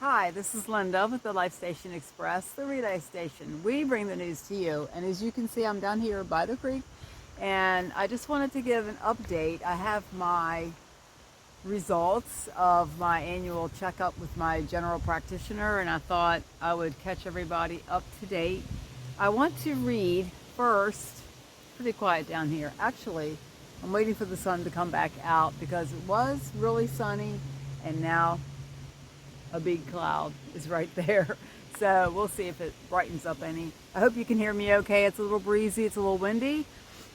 Hi, this is Linda with the Life Station Express, the relay station. We bring the news to you, and as you can see, I'm down here by the creek, and I just wanted to give an update. I have my results of my annual checkup with my general practitioner, and I thought I would catch everybody up to date. I want to read first, pretty quiet down here. Actually, I'm waiting for the sun to come back out because it was really sunny, and now a big cloud is right there. So we'll see if it brightens up any. I hope you can hear me okay. It's a little breezy, it's a little windy.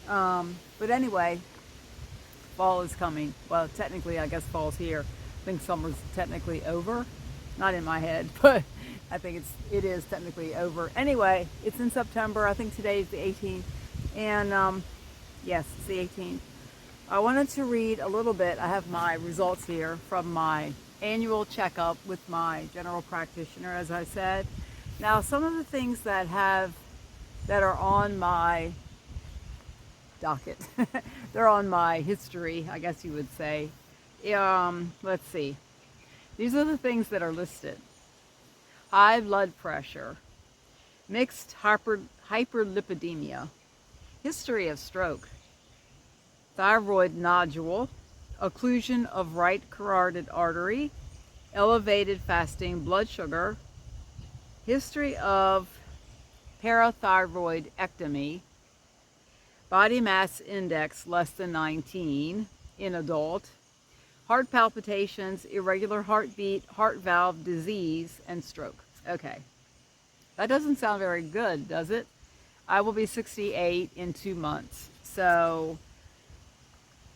But anyway, fall is coming. Well, technically, I guess fall's here. I think summer's technically over. Not in my head, but I think it is technically over. Anyway, it's in September. I think today is the 18th. And yes, it's the 18th. I wanted to read a little bit. I have my results here from my annual checkup with my general practitioner, as I said. Now, some of the things that are on my docket, they're on my history, I guess you would say. Let's see. These are the things that are listed: high blood pressure, mixed hyperlipidemia, history of stroke, thyroid nodule, occlusion of right carotid artery, elevated fasting blood sugar, history of parathyroidectomy, body mass index less than 19 in adult, heart palpitations, irregular heartbeat, heart valve disease, and stroke. Okay, that doesn't sound very good, does it? I will be 68 in 2 months. So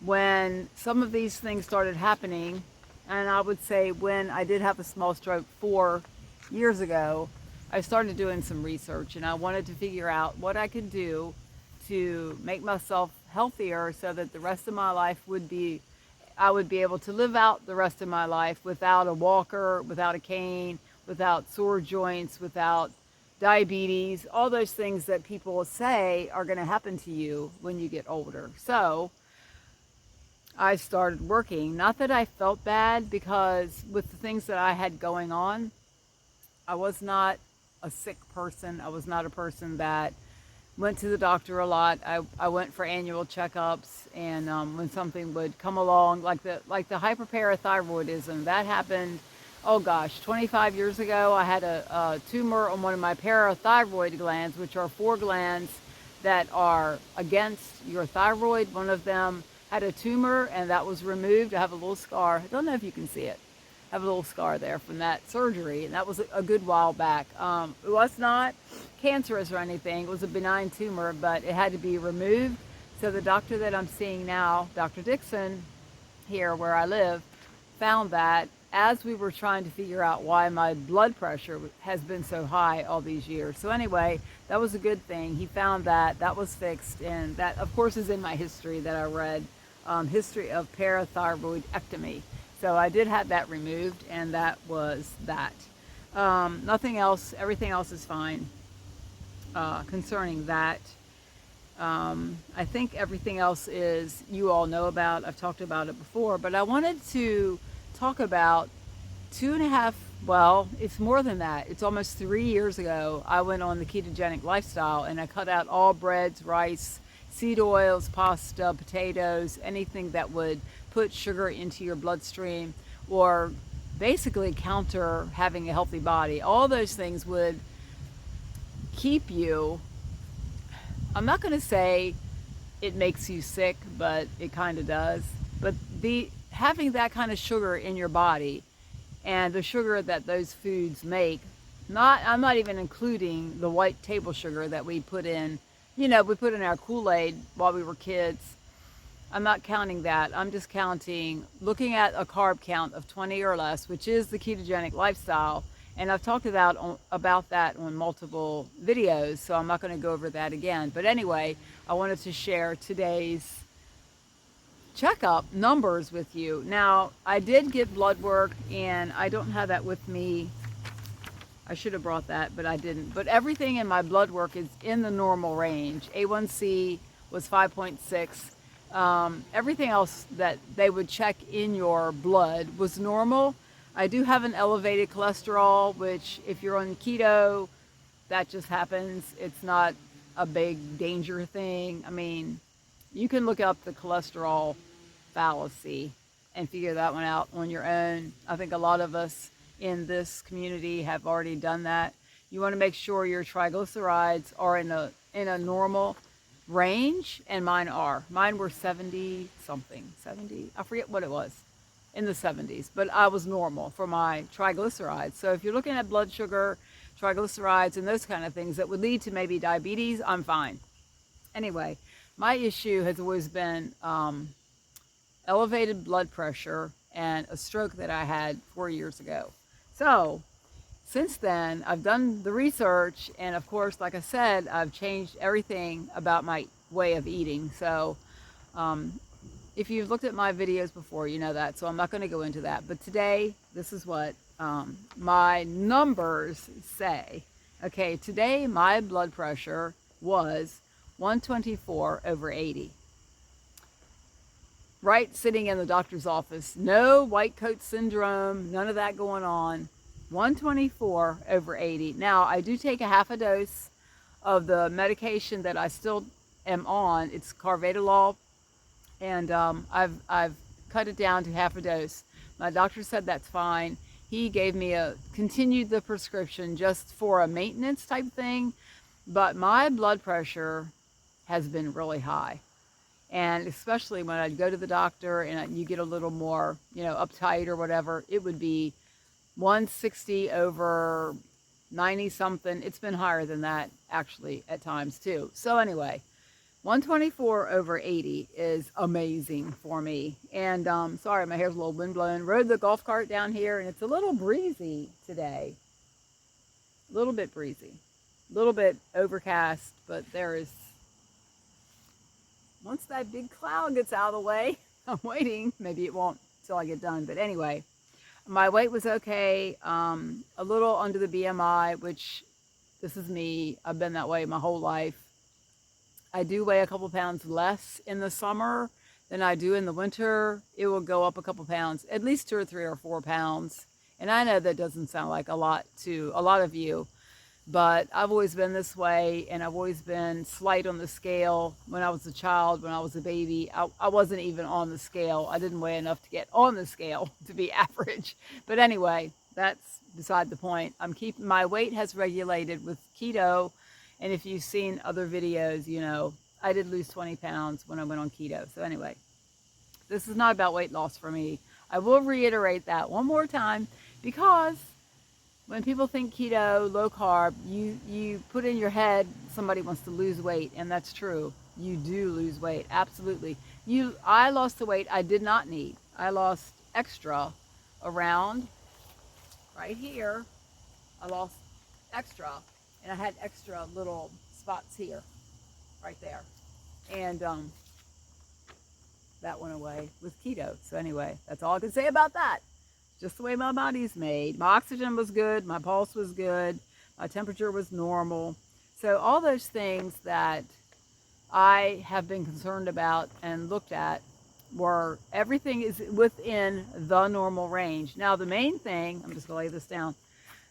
when some of these things started happening, and I would say when I did have a small stroke 4 years ago, I started doing some research, and I wanted to figure out what I could do to make myself healthier so that the rest of my life I would be able to live out the rest of my life without a walker, without a cane, without sore joints, without diabetes, all those things that people say are going to happen to you when you get older. So I started working. Not that I felt bad, because with the things that I had going on, I was not a sick person. I was not a person that went to the doctor a lot. I went for annual checkups, and when something would come along, like the hyperparathyroidism, that happened, oh gosh, 25 years ago. I had a tumor on one of my parathyroid glands, which are 4 glands that are against your thyroid. One of them had a tumor, and that was removed. I have a little scar. I don't know if you can see it. I have a little scar there from that surgery, and that was a good while back. It was not cancerous or anything. It was a benign tumor, but it had to be removed. So the doctor that I'm seeing now, Dr. Dixon, here where I live, found that as we were trying to figure out why my blood pressure has been so high all these years. So anyway, that was a good thing. He found that was fixed, and that, of course, is in my history that I read, history of parathyroidectomy. So I did have that removed, and that was that. Nothing else, everything else is fine concerning that. I think everything else is, you all know about. I've talked about it before, but I wanted to talk about 2.5, well, it's more than that. It's almost 3 years ago, I went on the ketogenic lifestyle, and I cut out all breads, rice, seed oils, pasta, potatoes, anything that would put sugar into your bloodstream or basically counter having a healthy body. All those things would keep you, I'm not going to say it makes you sick, but it kind of does. But having that kind of sugar in your body, and the sugar that those foods make, I'm not even including the white table sugar that we put in, we put in our Kool-Aid while we were kids. I'm not counting that. I'm just looking at a carb count of 20 or less, which is the ketogenic lifestyle. And I've talked about that on multiple videos, so I'm not going to go over that again. But anyway, I wanted to share today's checkup numbers with you. Now, I did get blood work, and I don't have that with me. I should have brought that, but I didn't. But everything in my blood work is in the normal range. A1C was 5.6. Everything else that they would check in your blood was normal. I do have an elevated cholesterol, which if you're on keto, that just happens. It's not a big danger thing. I mean, you can look up the cholesterol fallacy and figure that one out on your own. I think a lot of us in this community have already done that. You want to make sure your triglycerides are in a normal range, and mine are. Mine were 70 something, 70. I forget what it was, in the 70s, but I was normal for my triglycerides. So if you're looking at blood sugar, triglycerides, and those kind of things that would lead to maybe diabetes, I'm fine. Anyway, my issue has always been elevated blood pressure and a stroke that I had 4 years ago. So since then, I've done the research, and of course, like I said, I've changed everything about my way of eating. So if you've looked at my videos before, you know that, so I'm not going to go into that. But today, this is what my numbers say. Okay, today my blood pressure was 124/80. Right, sitting in the doctor's office. No white coat syndrome, none of that going on. 124/80. Now, I do take a half a dose of the medication that I still am on. It's carvedilol, and I've cut it down to half a dose. My doctor said that's fine. He gave me continued the prescription just for a maintenance type thing, but my blood pressure has been really high. And especially when I'd go to the doctor and you get a little more, uptight or whatever, it would be 160/90 something. It's been higher than that actually at times too. So anyway, 124/80 is amazing for me. And sorry, my hair's a little windblown. Rode the golf cart down here, and it's a little breezy today. A little bit breezy. A little bit overcast, but there is... Once that big cloud gets out of the way, I'm waiting. Maybe it won't till I get done. But anyway, my weight was okay. A little under the BMI, which this is me. I've been that way my whole life. I do weigh a couple pounds less in the summer than I do in the winter. It will go up a couple pounds, at least 2 or 3 or 4 pounds. And I know that doesn't sound like a lot to a lot of you, but I've always been this way, and I've always been slight on the scale. When I was a child, when I was a baby, I wasn't even on the scale. I didn't weigh enough to get on the scale to be average. But anyway, that's beside the point. My weight has regulated with keto, and if you've seen other videos, I did lose 20 pounds when I went on keto. So anyway, this is not about weight loss for me. I will reiterate that one more time, because when people think keto, low carb, you put in your head somebody wants to lose weight, and that's true. You do lose weight, absolutely. I lost the weight I did not need. I lost extra around right here. I lost extra, and I had extra little spots here, right there. And that went away with keto. So anyway, that's all I can say about that. Just the way my body's made. My oxygen was good, my pulse was good, my temperature was normal. So all those things that I have been concerned about and looked at everything is within the normal range. Now the main thing, I'm just gonna lay this down,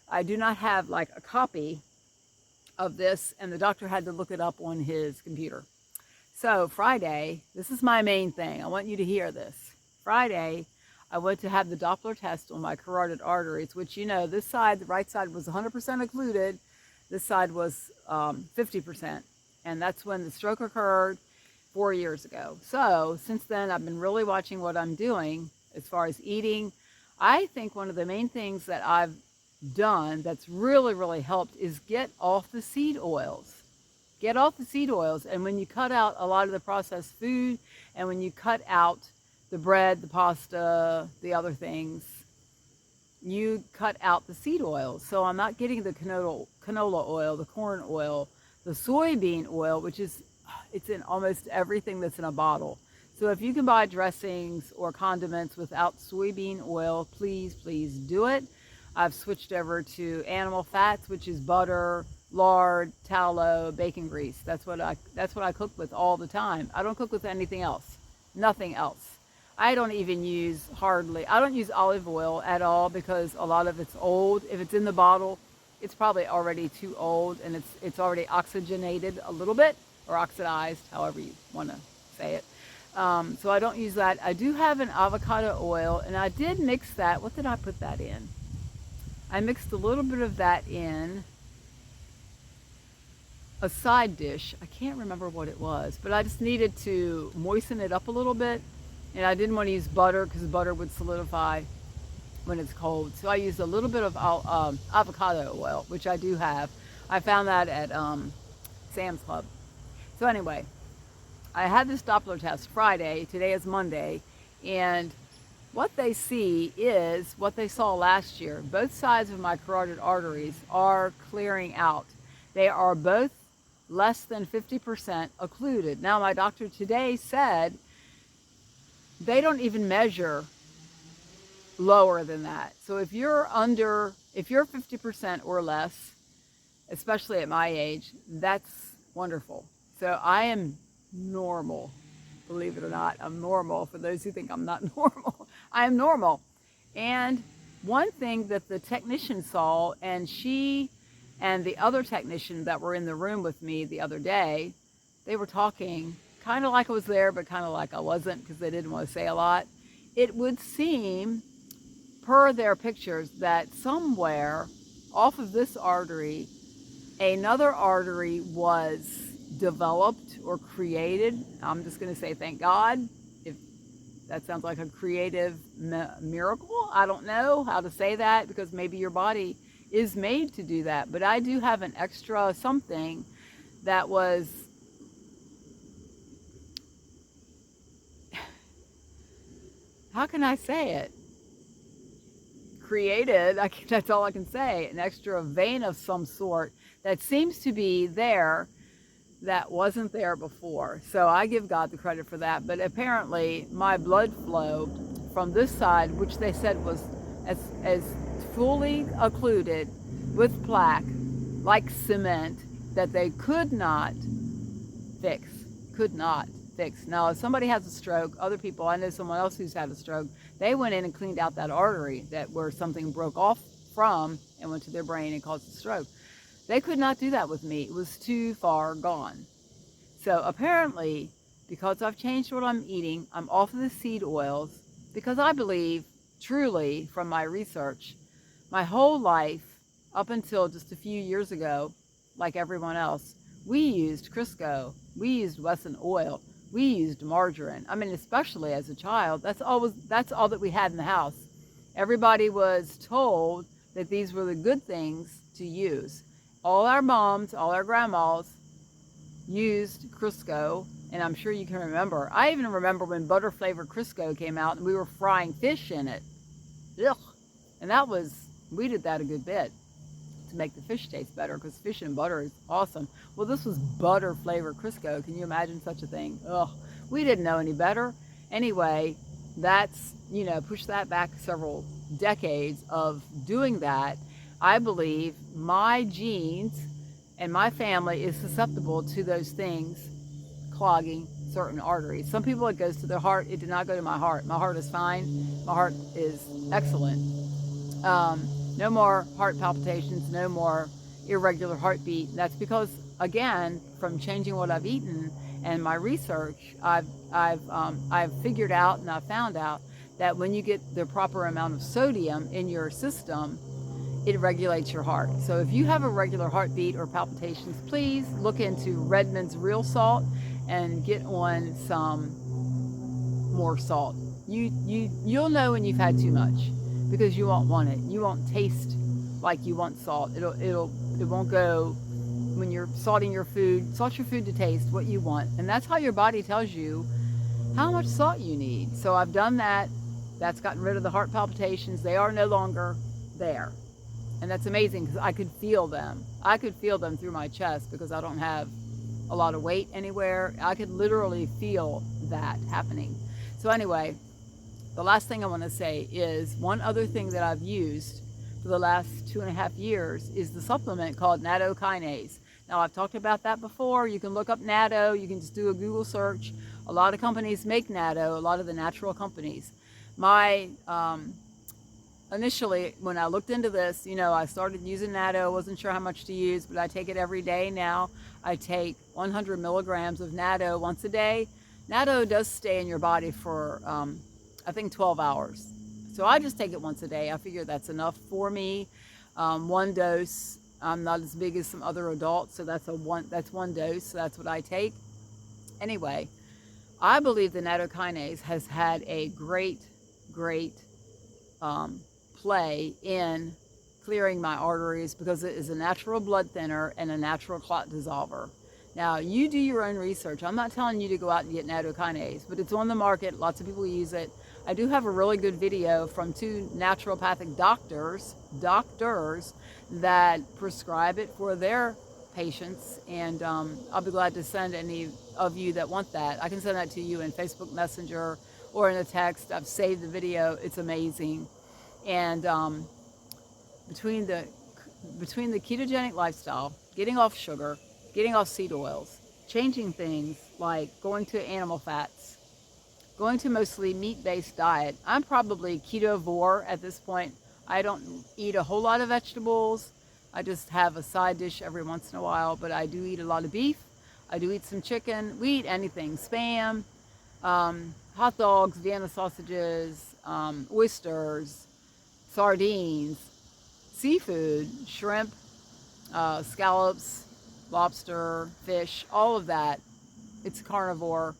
I do not have like a copy of this, and the doctor had to look it up on his computer. So Friday, this is my main thing. I want you to hear this. Friday, I went to have the doppler test on my carotid arteries, which, this side, the right side, was 100% occluded. This side was 50%. And that's when the stroke occurred 4 years ago. So since then, I've been really watching what I'm doing as far as eating. I think one of the main things that I've done that's really, really helped is get off the seed oils. Get off the seed oils. And when you cut out a lot of the processed food, and when you cut out the bread, the pasta, the other things, you cut out the seed oils. So I'm not getting the canola oil, the corn oil, the soybean oil, which it's in almost everything that's in a bottle. So if you can buy dressings or condiments without soybean oil, please, please do it. I've switched over to animal fats, which is butter, lard, tallow, bacon grease. That's what I cook with all the time. I don't cook with anything else. Nothing else. I don't even use I don't use olive oil at all because a lot of it's old. If it's in the bottle, it's probably already too old and it's already oxygenated a little bit or oxidized, however you want to say it. So I don't use that. I do have an avocado oil, and I did mix that. What did I put that in? I mixed a little bit of that in a side dish. I can't remember what it was, but I just needed to moisten it up a little bit. And I didn't want to use butter because butter would solidify when it's cold. So I used a little bit of avocado oil, which I do have. I found that at Sam's Club. So anyway, I had this Doppler test Friday. Today is Monday. And what they see is what they saw last year. Both sides of my carotid arteries are clearing out. They are both less than 50% occluded. Now, my doctor today said they don't even measure lower than that. So if you're 50% or less, especially at my age, that's wonderful. So I am normal. Believe it or not, I'm normal. For those who think I'm not normal, I am normal. And one thing that the technician saw, and she and the other technician that were in the room with me the other day, they were talking kind of like I was there, but kind of like I wasn't because they didn't want to say a lot. It would seem, per their pictures, that somewhere off of this artery, another artery was developed or created. I'm just going to say thank God. If that sounds like a creative miracle, I don't know how to say that because maybe your body is made to do that. But I do have an extra something that was how can I say it? Created, that's all I can say. An extra vein of some sort that seems to be there that wasn't there before. So I give God the credit for that. But apparently my blood flow from this side, which they said was as fully occluded with plaque, like cement, that they could not fix. Now, if somebody has a stroke, other people, I know someone else who's had a stroke, they went in and cleaned out that artery where something broke off from and went to their brain and caused a stroke. They could not do that with me. It was too far gone. So apparently, because I've changed what I'm eating, I'm off of the seed oils, because I believe, truly, from my research, my whole life, up until just a few years ago, like everyone else, we used Crisco, we used Wesson oil, we used margarine. I mean, especially as a child, that's all that we had in the house. Everybody was told that these were the good things to use. All our moms, all our grandmas used Crisco, and I'm sure you can remember. I even remember when butter flavored Crisco came out and we were frying fish in it. Ugh. And we did that a good bit to make the fish taste better, because fish and butter is awesome. Well, this was butter flavored Crisco. Can you imagine such a thing? Ugh, we didn't know any better. Anyway, that's, push that back several decades of doing that. I believe my genes and my family is susceptible to those things clogging certain arteries. Some people, it goes to their heart. It did not go to my heart. My heart is fine. My heart is excellent. No more heart palpitations, no more irregular heartbeat. That's because, again, from changing what I've eaten and my research, I've figured out and I've found out that when you get the proper amount of sodium in your system, it regulates your heart. So if you have a regular heartbeat or palpitations, please look into Redmond's Real Salt and get on some more salt. You'll know when you've had too much, because you won't want it. You won't taste like you want salt. It won't go when you're salting your food. Salt your food to taste what you want, and that's how your body tells you how much salt you need. So I've done that. That's gotten rid of the heart palpitations. They are no longer there, and that's amazing because I could feel them. I could feel them through my chest because I don't have a lot of weight anywhere. I could literally feel that happening. So anyway, the last thing I want to say is one other thing that I've used for the last 2.5 years is the supplement called nattokinase. Now, I've talked about that before. You can look up natto. You can just do a Google search. A lot of companies make natto, a lot of the natural companies. My initially, when I looked into this, I started using natto. Wasn't sure how much to use, but I take it every day now. I take 100 milligrams of natto once a day. Natto does stay in your body for, I think, 12 hours. So I just take it once a day. I figure that's enough for me. One dose. I'm not as big as some other adults, so that's one dose. So that's what I take. Anyway, I believe the nattokinase has had a great play in clearing my arteries because it is a natural blood thinner and a natural clot dissolver. Now, you do your own research. I'm not telling you to go out and get nattokinase, but it's on the market. Lots of people use it. I do have a really good video from 2 naturopathic doctors that prescribe it for their patients, and I'll be glad to send any of you that want that. I can send that to you in Facebook Messenger or in a text. I've saved the video. It's amazing. And between the ketogenic lifestyle, getting off sugar, getting off seed oils, changing things like going to animal fats, going to mostly meat-based diet. I'm probably ketovore at this point. I don't eat a whole lot of vegetables. I just have a side dish every once in a while, but I do eat a lot of beef. I do eat some chicken. We eat anything, Spam, hot dogs, Vienna sausages, oysters, sardines, seafood, shrimp, scallops, lobster, fish, all of that. It's carnivore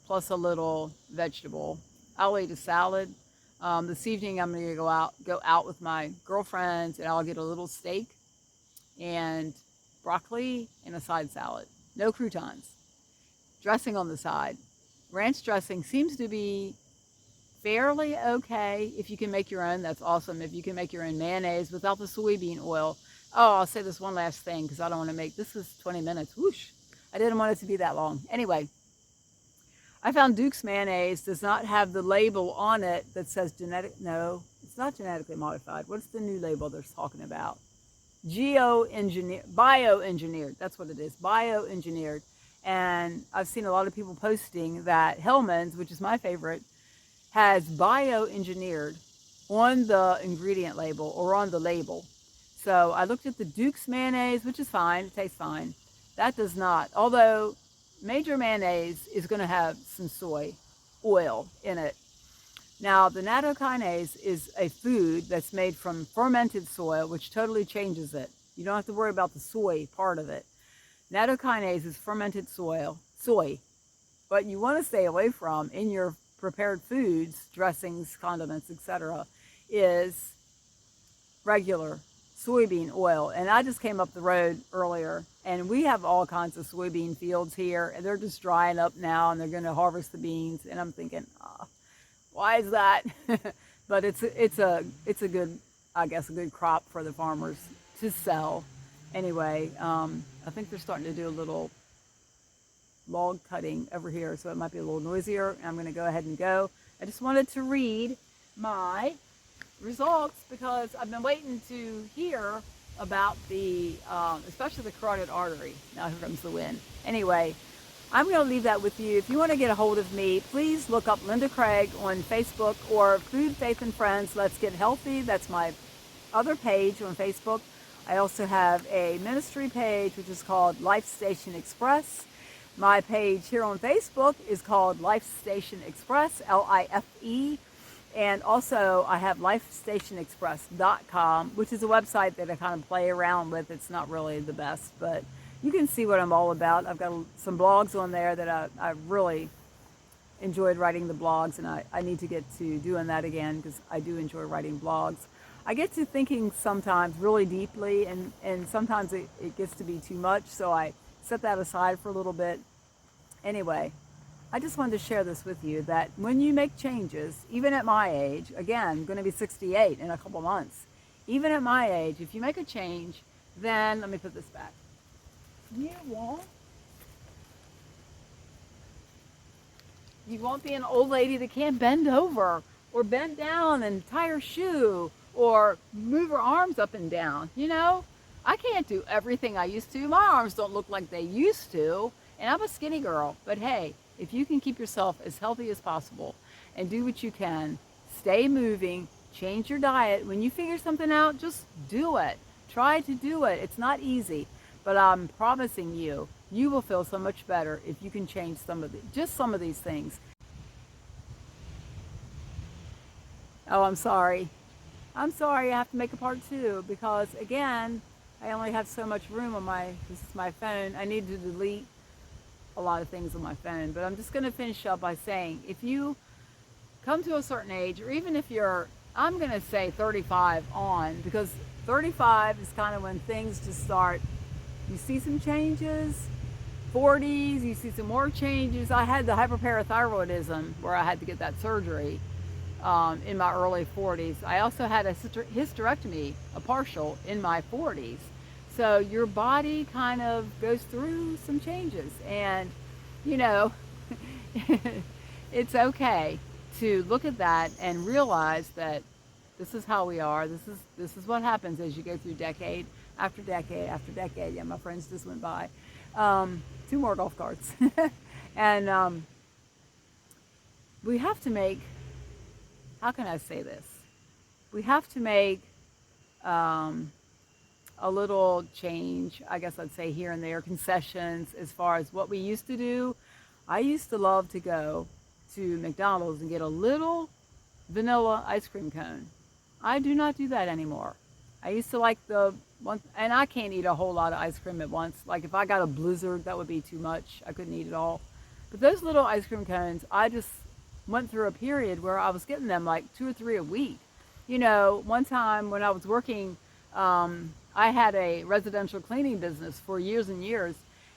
plus a little vegetable. I'll eat a salad. This evening I'm going to go out with my girlfriends, and I'll get a little steak and broccoli and a side salad. No croutons. Dressing on the side. Ranch dressing seems to be fairly okay. If you can make your own, that's awesome. If you can make your own mayonnaise without the soybean oil. Oh, I'll say this one last thing because I don't want to make, this is 20 minutes. Whoosh. I didn't want it to be that long. Anyway, I found Duke's mayonnaise does not have the label on it that says no, it's not genetically modified. What's the new label they're talking about? Bioengineered. That's what it is. Bioengineered. And I've seen a lot of people posting that Hellman's, which is my favorite, has bioengineered on the ingredient label or on the label. So I looked at the Duke's mayonnaise, which is fine. It tastes fine. That does not. Although major mayonnaise is going to have some soy oil in it. Now, the nattokinase is a food that's made from fermented soy, which totally changes it. You don't have to worry about the soy part of it. Nattokinase is fermented soy, but you want to stay away from in your prepared foods, dressings, condiments, etc., is regular soybean oil. And I just came up the road earlier, and we have all kinds of soybean fields here, and they're just drying up now, and they're going to harvest the beans. And I'm thinking, why is that? But it's a good, I guess, a good crop for the farmers to sell. Anyway, I think they're starting to do a little log cutting over here, so it might be a little noisier. I'm going to go ahead and go. I just wanted to read my results because I've been waiting to hear about the, especially the carotid artery. Now here comes the wind. Anyway, I'm going to leave that with you. If you want to get a hold of me, please look up Linda Craig on Facebook or Food, Faith, and Friends. Let's Get Healthy. That's my other page on Facebook. I also have a ministry page, which is called Life Station Express. My page here on Facebook is called Life Station Express, LIFE. And also I have lifestationexpress.com, which is a website that I kind of play around with. It's not really the best, but you can see what I'm all about. I've got some blogs on there that I really enjoyed writing the blogs, and I need to get to doing that again because I do enjoy writing blogs. I get to thinking sometimes really deeply, and sometimes it gets to be too much, so I set that aside for a little bit. Anyway, I just wanted to share this with you, that when you make changes, even at my age, again, I'm going to be 68 in a couple months, even at my age, if you make a change, then, let me put this back. You won't be an old lady that can't bend over or bend down and tie her shoe or move her arms up and down, you know? I can't do everything I used to. My arms don't look like they used to, and I'm a skinny girl. But hey, if you can keep yourself as healthy as possible and do what you can, stay moving, change your diet. When you figure something out, just do it. Try to do it. It's not easy, but I'm promising you, you will feel so much better if you can change just some of these things. Oh, I'm sorry. I'm sorry I have to make a part two because again, I only have so much room on this is my phone. I need to delete a lot of things on my phone, but I'm just going to finish up by saying if you come to a certain age, or even if you're, I'm going to say 35 on, because 35 is kind of when things just start, you see some changes. 40s, you see some more changes. I had the hyperparathyroidism where I had to get that surgery in my early 40s. I also had a hysterectomy, a partial, in my 40s. So your body kind of goes through some changes, and you know, it's okay to look at that and realize that this is how we are. This is what happens as you go through decade after decade after decade. Yeah, my friends just went by. Two more golf carts, and we have to make. How can I say this? We have to make a little change, I guess I'd say here and there, concessions as far as what we used to do. I used to love to go to McDonald's and get a little vanilla ice cream cone. I do not do that anymore. I used to like the one, and I can't eat a whole lot of ice cream at once. Like if I got a blizzard, that would be too much. I couldn't eat it all. But those little ice cream cones, I just went through a period where I was getting them like 2 or 3 a week. You know, one time when I was working, I had a residential cleaning business for years and years.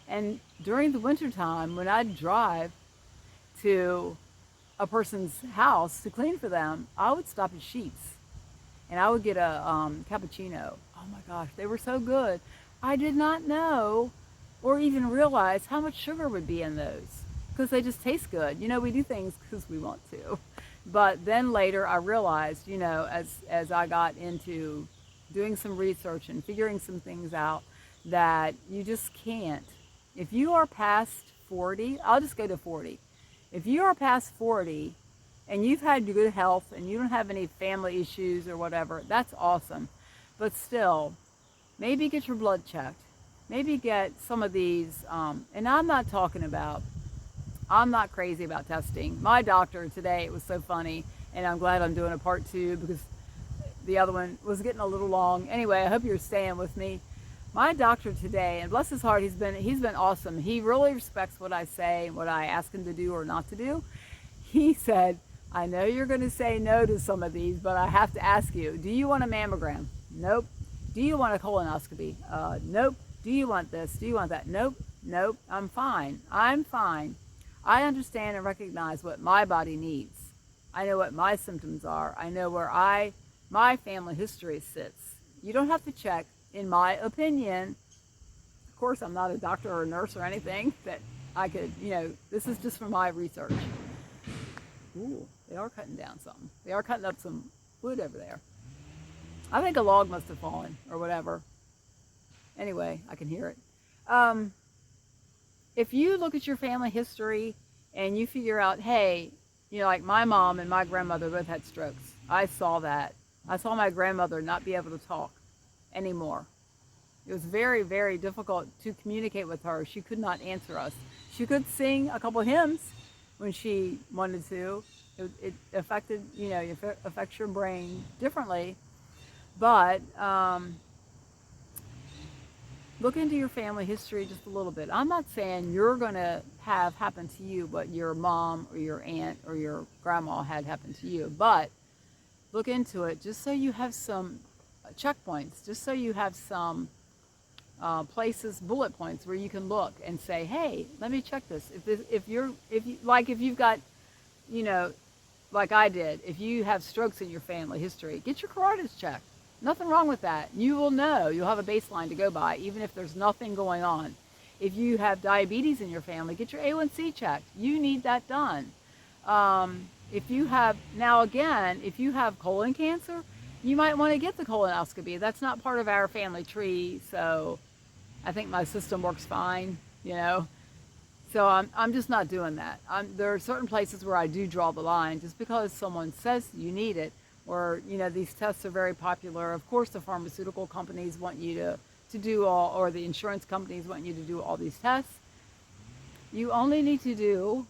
And during the wintertime, when I'd drive to a person's house to clean for them, I would stop at Sheets and I would get a cappuccino. Oh my gosh, they were so good. I did not know or even realize how much sugar would be in those because they just taste good. You know, we do things because we want to. But then later I realized, you know, as I got into doing some research and figuring some things out, that you just can't. If you are past 40, I'll just go to 40. If you are past 40 and you've had good health and you don't have any family issues or whatever, that's awesome. But still, maybe get your blood checked. Maybe get some of these, and I'm not talking about, I'm not crazy about testing. My doctor today, it was so funny, and I'm glad I'm doing a part two because the other one was getting a little long. Anyway, I hope you're staying with me. My doctor today, and bless his heart, he's been awesome. He really respects what I say and what I ask him to do or not to do. He said, I know you're going to say no to some of these, but I have to ask you, do you want a mammogram? Nope. Do you want a colonoscopy? Nope. Do you want this? Do you want that? Nope. Nope. I'm fine. I'm fine. I understand and recognize what my body needs. I know what my symptoms are. I know where my family history sits. You don't have to check, in my opinion. Of course, I'm not a doctor or a nurse or anything that I could, you know, this is just from my research. Ooh, they are cutting down something. They are cutting up some wood over there. I think a log must have fallen or whatever. Anyway, I can hear it. If you look at your family history and you figure out, hey, you know, like my mom and my grandmother both had strokes. I saw that. I saw my grandmother not be able to talk anymore. It was very, very difficult to communicate with her. She could not answer us. She could sing a couple hymns when she wanted to. It affected, you know, it affects your brain differently. But look into your family history just a little bit. I'm not saying you're going to have happen to you what your mom or your aunt or your grandma had happen to you, but look into it just so you have some checkpoints, just so you have some places, bullet points where you can look and say, hey, let me check this. If you've got, you know, like I did, if you have strokes in your family history, get your carotids checked. Nothing wrong with that. You will know. You'll have a baseline to go by, even if there's nothing going on. If you have diabetes in your family, get your A1C checked. You need that done. If you have, now again, if you have colon cancer, you might want to get the colonoscopy. That's not part of our family tree, so I think my system works fine, you know. So I'm just not doing that. There are certain places where I do draw the line. Just because someone says you need it, or you know these tests are very popular. Of course, the pharmaceutical companies want you to do all, or the insurance companies want you to do all these tests. You only need to do,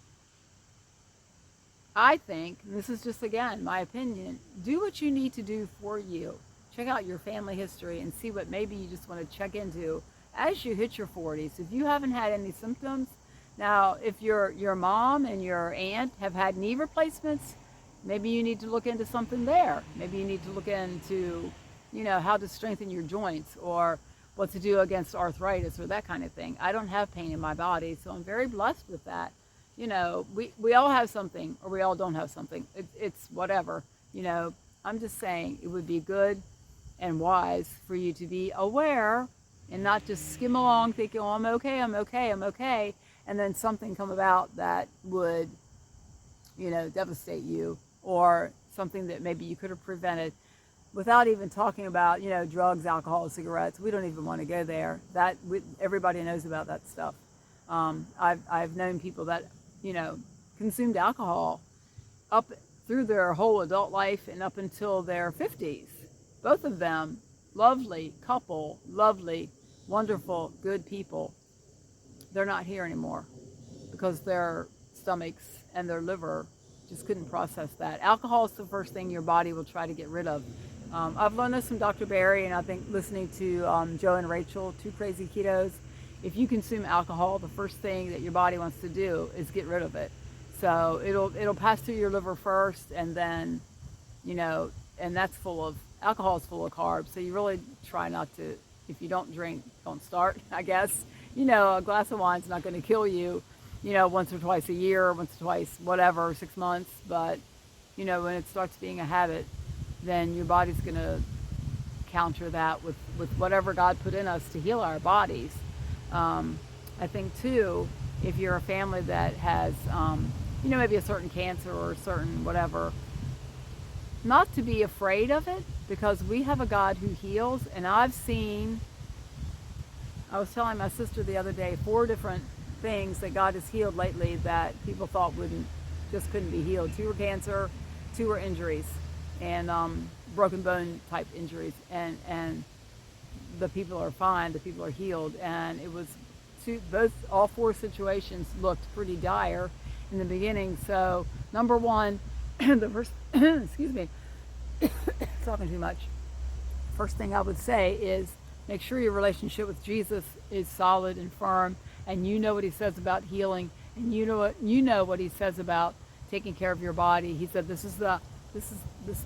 I think, and this is just again my opinion, do what you need to do for you. Check out your family history and see what maybe you just want to check into as you hit your 40s. If you haven't had any symptoms, now if your mom and your aunt have had knee replacements, maybe you need to look into something there. Maybe you need to look into, you know, how to strengthen your joints, or what to do against arthritis, or that kind of thing. I don't have pain in my body, so I'm very blessed with that. You know, we all have something, or we all don't have something. It's whatever. You know, I'm just saying it would be good and wise for you to be aware and not just skim along thinking, oh, I'm okay, I'm okay, I'm okay, and then something come about that would, you know, devastate you, or something that maybe you could have prevented, without even talking about, you know, drugs, alcohol, cigarettes. We don't even want to go there. Everybody knows about that stuff. I've known people that, you know, consumed alcohol up through their whole adult life and up until their 50s. Both of them, lovely couple, lovely, wonderful, good people. They're not here anymore because their stomachs and their liver just couldn't process that. Alcohol is the first thing your body will try to get rid of. I've learned this from Dr. Barry, and I think listening to Joe and Rachel, Two Crazy Ketos. If you consume alcohol, the first thing that your body wants to do is get rid of it. So it'll pass through your liver first, and then, you know, and that's alcohol is full of carbs. So you really try not to, if you don't drink, don't start, I guess. You know, a glass of wine's not going to kill you, you know, once or twice a year, once or twice, whatever, 6 months. But, you know, when it starts being a habit, then your body's going to counter that with whatever God put in us to heal our bodies. I think, too, if you're a family that has, you know, maybe a certain cancer or a certain whatever, not to be afraid of it, because we have a God who heals. And I was telling my sister the other day, 4 different things that God has healed lately that people thought just couldn't be healed. 2 were cancer, 2 were injuries, and broken bone type injuries. And the people are fine, the people are healed. And it was all 4 situations looked pretty dire in the beginning. So number 1, the first, excuse me, talking too much. First thing I would say is make sure your relationship with Jesus is solid and firm, and you know what he says about healing, and you know what he says about taking care of your body. He said this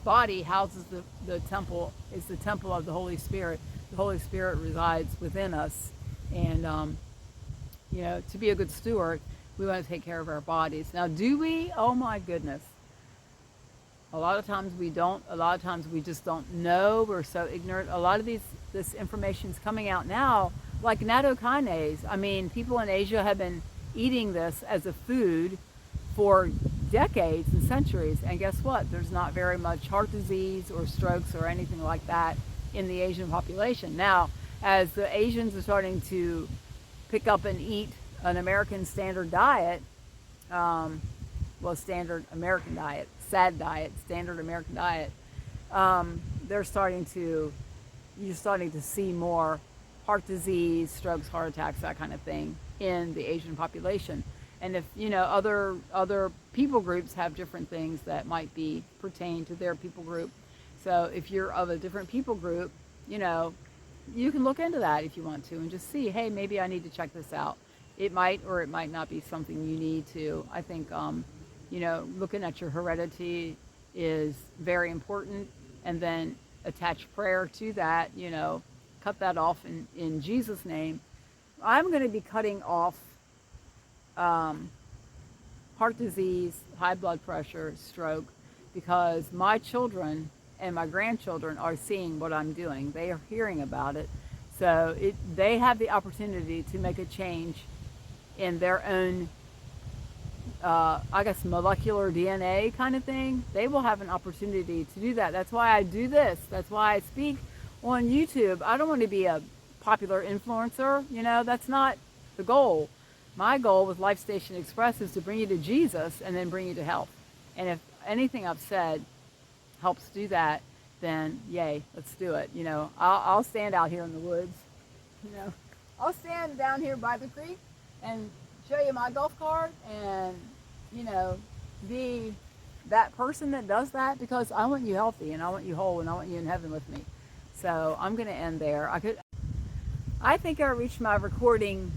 body houses the temple, is the temple of the Holy Spirit. The Holy Spirit resides within us, and you know, to be a good steward, we want to take care of our bodies. Now, do we? Oh my goodness. A lot of times we don't. A lot of times we just don't know. We're so ignorant. A lot of this information is coming out now, like nattokinase. I mean, people in Asia have been eating this as a food for decades and centuries. And guess what? There's not very much heart disease or strokes or anything like that in the Asian population. Now, as the Asians are starting to pick up and eat an American standard diet, standard American diet, SAD diet, standard American diet, you're starting to see more heart disease, strokes, heart attacks, that kind of thing in the Asian population. And if, you know, other people groups have different things that might pertain to their people group. So if you're of a different people group, you know, you can look into that if you want to and just see, hey, maybe I need to check this out. It might or it might not be something you need to. I think, you know, looking at your heredity is very important, and then attach prayer to that, you know, cut that off in Jesus' name. I'm going to be cutting off heart disease, high blood pressure, stroke, because my children and my grandchildren are seeing what I'm doing. They are hearing about it. So they have the opportunity to make a change in their own I guess, molecular DNA kind of thing, they will have an opportunity to do that. That's why I do this. That's why I speak on YouTube. I don't want to be a popular influencer. You know, that's not the goal. My goal with Life Station Express is to bring you to Jesus and then bring you to health. And if anything I've said helps do that, then yay, let's do it. You know, I'll stand out here in the woods. You know, I'll stand down here by the creek and show you my golf cart and, you know, be that person that does that, because I want you healthy and I want you whole and I want you in heaven with me. So I'm going to end there. I think I reached my recording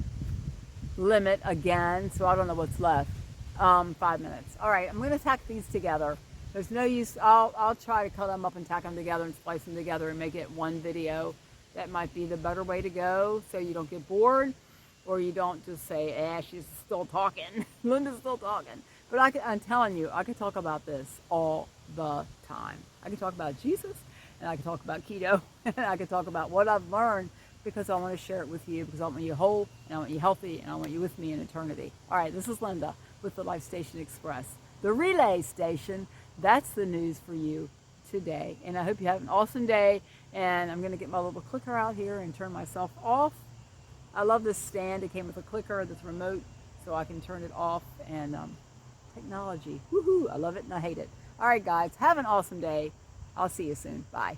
limit again, so I don't know what's left. 5 minutes. All right, I'm going to tack these together. There's no use. I'll try to cut them up and tack them together and splice them together and make it one video. That might be the better way to go, so you don't get bored, or you don't just say, she's still talking. Linda's still talking. But I'm telling you, I could talk about this all the time. I can talk about Jesus, and I can talk about keto, and I can talk about what I've learned, because I want to share it with you, because I want you whole, and I want you healthy, and I want you with me in eternity. All right, this is Linda with the Life Station Express, the relay station. That's the news for you today. And I hope you have an awesome day. And I'm going to get my little clicker out here and turn myself off. I love this stand. It came with a clicker, this remote, so I can turn it off. And technology, woohoo, I love it and I hate it. All right, guys, have an awesome day. I'll see you soon. Bye.